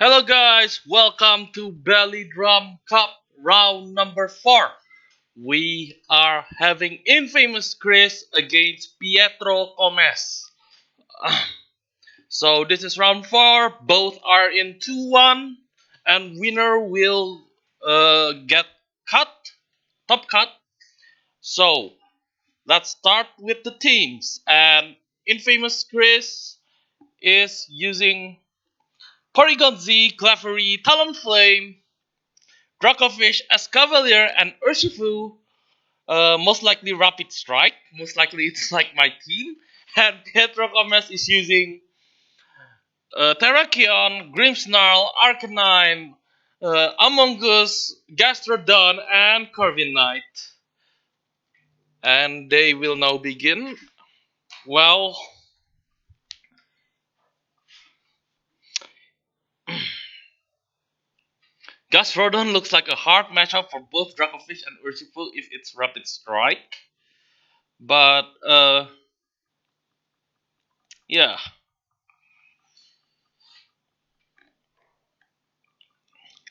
Hello guys, welcome to Belly Drum Cup round number 4. We are having InfamousChris against Piettro commess. So this is round 4, both are in 2-1 and winner will get cut, top cut. So let's start with the teams, and InfamousChris is using Porygon Z, Clefairy, Talonflame, Dracovish as Cavalier, and Urshifu, most likely Rapid Strike. Most likely it's like my team. And Piettro Gomez is using Terrakion, Grimmsnarl, Arcanine, Among Us, Gastrodon, and Corviknight. And they will now begin. Well, Gastrodon looks like a hard matchup for both Dracovish and Urshifu if it's Rapid Strike. But, yeah.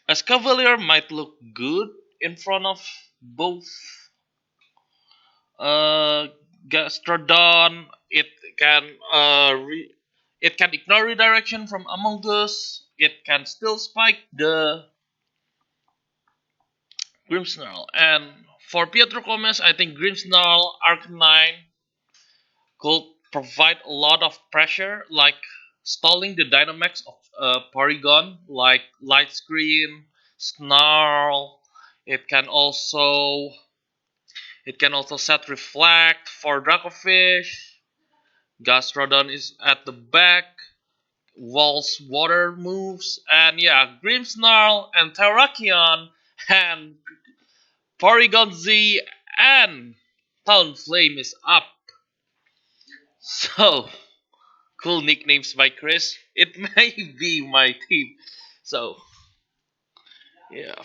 As Cavalier might look good in front of both uh, Gastrodon. Can it can ignore redirection from Among Us. It can still spike the Grimmsnarl. And for Piettro Gomez, I think Grimmsnarl Arcanine could provide a lot of pressure, like stalling the Dynamax of Porygon, like Light Screen, Snarl. It can also set Reflect for Dracovish. Gastrodon is at the back. Walls Water moves. And yeah, Grimmsnarl and Terrakion and Porygon Z and Talonflame is up. So, cool nicknames by Chris. It may be my team. So, yeah,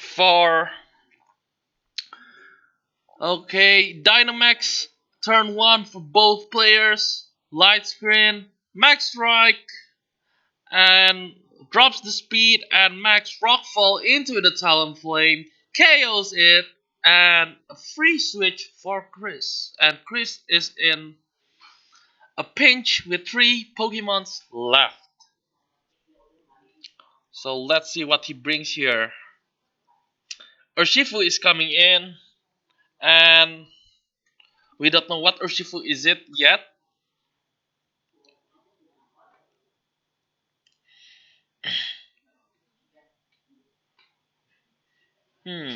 Dynamax turn 1 for both players. Light Screen, Max Strike, and drops the speed and Max Rockfall into the Talonflame, KOs it, and a free switch for Chris. And Chris is in a pinch with 3 Pokemons left. So let's see what he brings here. Urshifu is coming in, and we don't know what Urshifu is it yet. Hmm.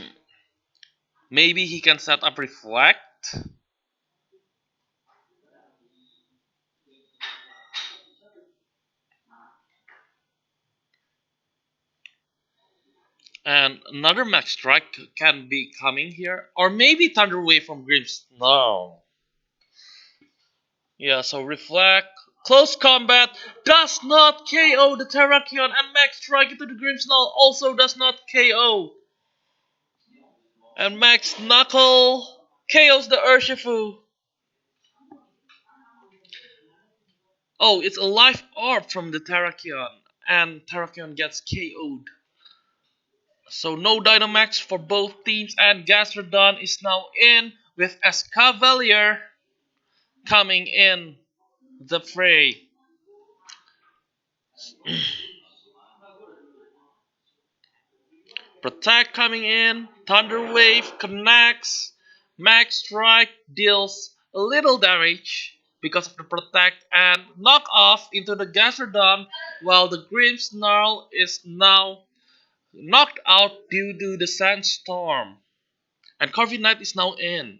Maybe he can set up Reflect. And another Max Strike can be coming here. Or maybe Thunder Wave from Grims. No. Yeah, so Reflect. Close combat does not KO the Terrakion, and Max Strike into the Grimmsnarl also does not KO. And Max Knuckle KOs the Urshifu. Oh, it's a life orb from the Terrakion, and Terrakion gets KO'd. So no Dynamax for both teams, and Gastrodon is now in with Escavalier coming in the fray. Protect coming in, Thunder Wave connects, Max Strike deals a little damage because of the Protect, and knock off into the Gastrodon, while the Grimmsnarl is now knocked out due to the Sandstorm. And Corviknight is now in.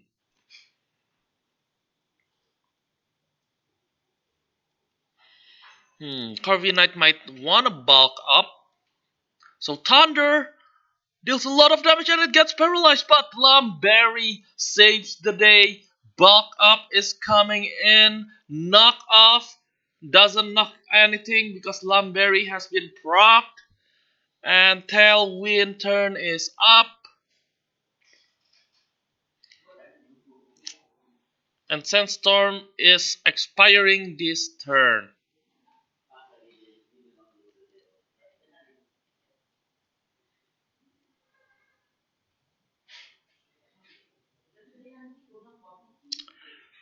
Corviknight might wanna bulk up. So Thunder deals a lot of damage and it gets paralyzed, but Lumberry saves the day. Bulk up is coming in. Knock off doesn't knock anything because Lumberry has been procced. And Tailwind turn is up. And Sandstorm is expiring this turn.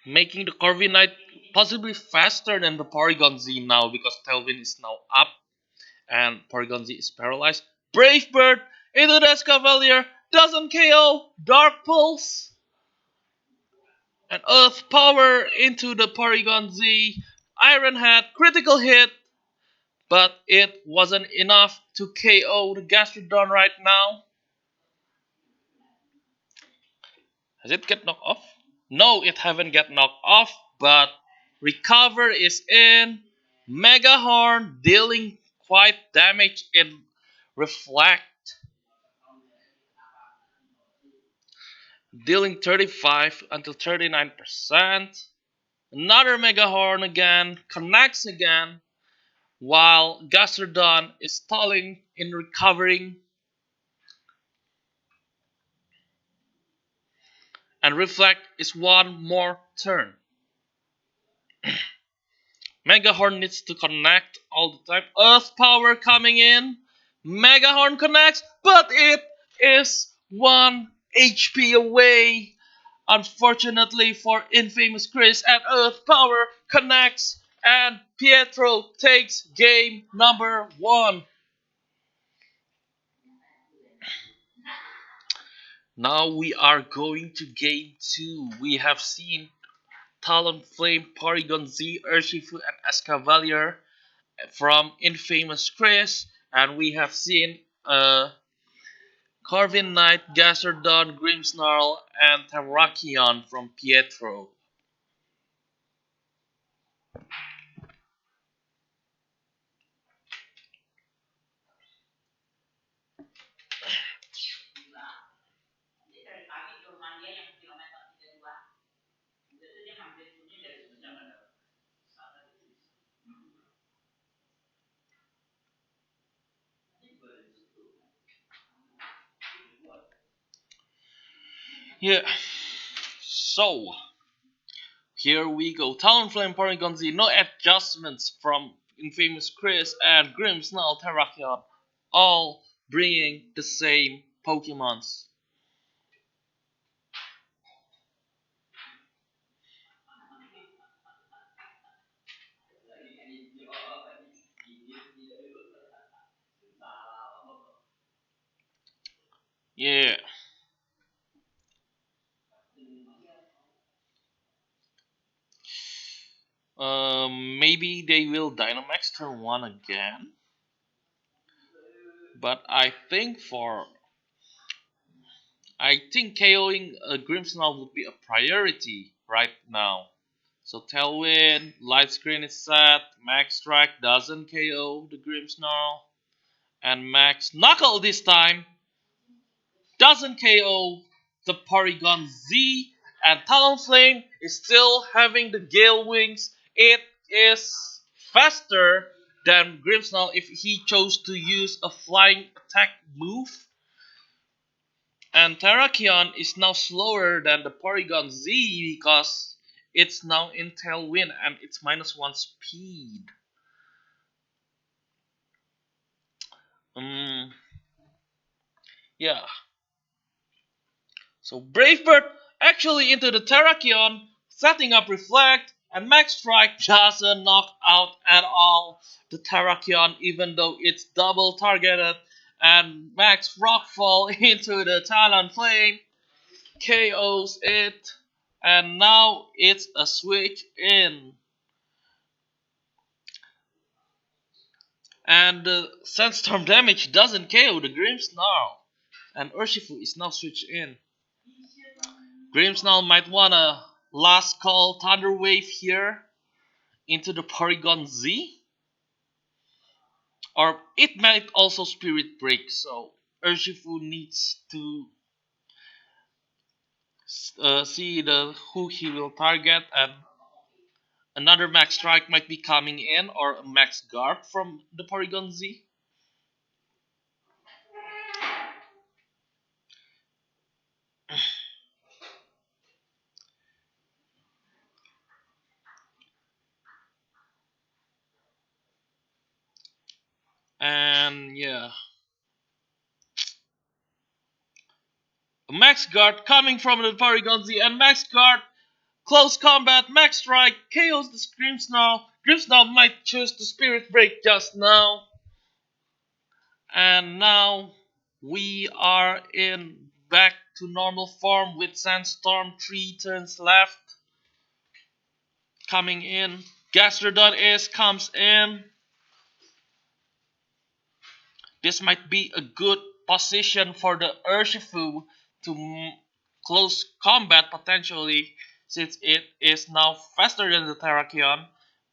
making the Corviknight possibly faster than the Porygon Z now because Tailwind is now up and Porygon Z is paralyzed. Brave Bird into the Escavalier doesn't KO. Dark Pulse and Earth Power into the Porygon Z. Iron Head critical hit, but it wasn't enough to KO the Gastrodon right now. Has it get knocked off? No, it haven't get knocked off, but recover is in. Mega Horn dealing quite damage in Reflect, dealing 35 until 39%. Another Mega Horn again, connects again, while Gastrodon is stalling in recovering. And Reflect is one more turn. Megahorn needs to connect all the time. Earth Power coming in. Megahorn connects, but it is 1 HP away. Unfortunately for InfamousChris, and Earth Power connects, and Piettro takes game number 1. Now we are going to game 2. We have seen Talonflame, Porygon Z, Urshifu, and Escavalier from InfamousChris, and we have seen Corviknight, Gastrodon, Grimmsnarl, and Terrakion from Piettro. Yeah, so here we go. Talonflame, Porygon Z, no adjustments from InfamousChris, and Grimmsnarl, Terrakion, all bringing the same Pokemons. Yeah. Maybe they will Dynamax turn 1 again. But I think KOing a Grimmsnarl would be a priority right now. So Tailwind, Light Screen is set, Max Strike doesn't KO the Grimmsnarl, and Max Knuckle this time doesn't KO the Porygon Z, and Talonflame is still having the Gale Wings. It is faster than Grimmsnarl if he chose to use a flying attack move. And Terrakion is now slower than the Porygon Z because it's now in Tailwind and it's -1 speed. Yeah. So Brave Bird actually into the Terrakion, setting up Reflect, and Max Strike doesn't knock out at all the Terrakion even though it's double targeted, and Max Rockfall into the Talonflame KOs it, and now it's a switch in. And the Sandstorm damage doesn't KO the Grimmsnarl, and Urshifu is now switched in. Grimmsnarl might wanna last call Thunder Wave here into the Porygon Z, or it might also Spirit Break, so Urshifu needs to see who he will target, and another Max Strike might be coming in, or a Max Guard from the Porygon Z. And yeah, a Max Guard coming from the Porygon Z, and Max Guard Close combat, max strike, KOs the Grimsnarl. Grimsnarl might choose to Spirit Break just now. And now we are in back to normal form with Sandstorm 3 turns left. Coming in. Gastrodon Ace comes in. This might be a good position for the Urshifu to close combat potentially, since it is now faster than the Terrakion,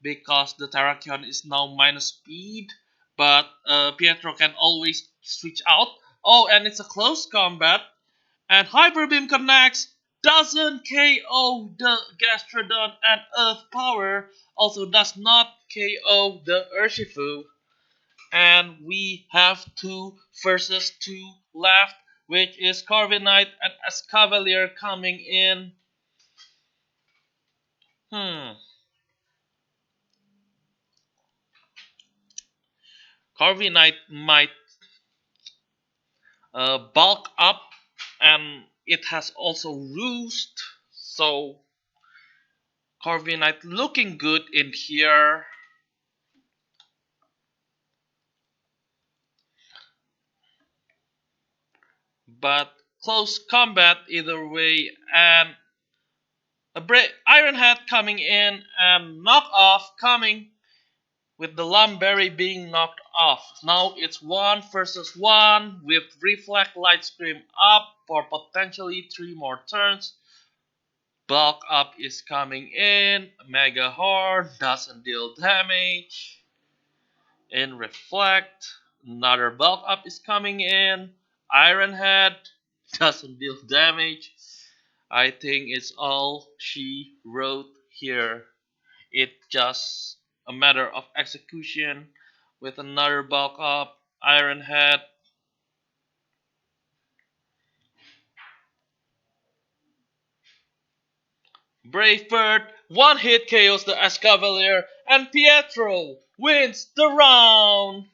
because the Terrakion is now minus speed, but Piettro can always switch out. Oh, and it's a close combat, and Hyper Beam connects, doesn't KO the Gastrodon, and Earth Power also does not KO the Urshifu. And we have 2 versus 2 left, which is Corviknight and Escavalier coming in. Corviknight might bulk up, and it has also roost, so Corviknight looking good in here. But close combat either way, and Iron Head coming in and knock off coming with the Lumberry being knocked off. Now it's 1 versus 1 with Reflect Light Scream up for potentially 3 more turns. Bulk up is coming in. Mega Horn doesn't deal damage. In Reflect, another bulk up is coming in. Iron Head doesn't deal damage. I think it's all she wrote here. It's just a matter of execution with another bulk up, Iron Head. Brave Bird, one hit KOs the Escavalier, and Piettro wins the round!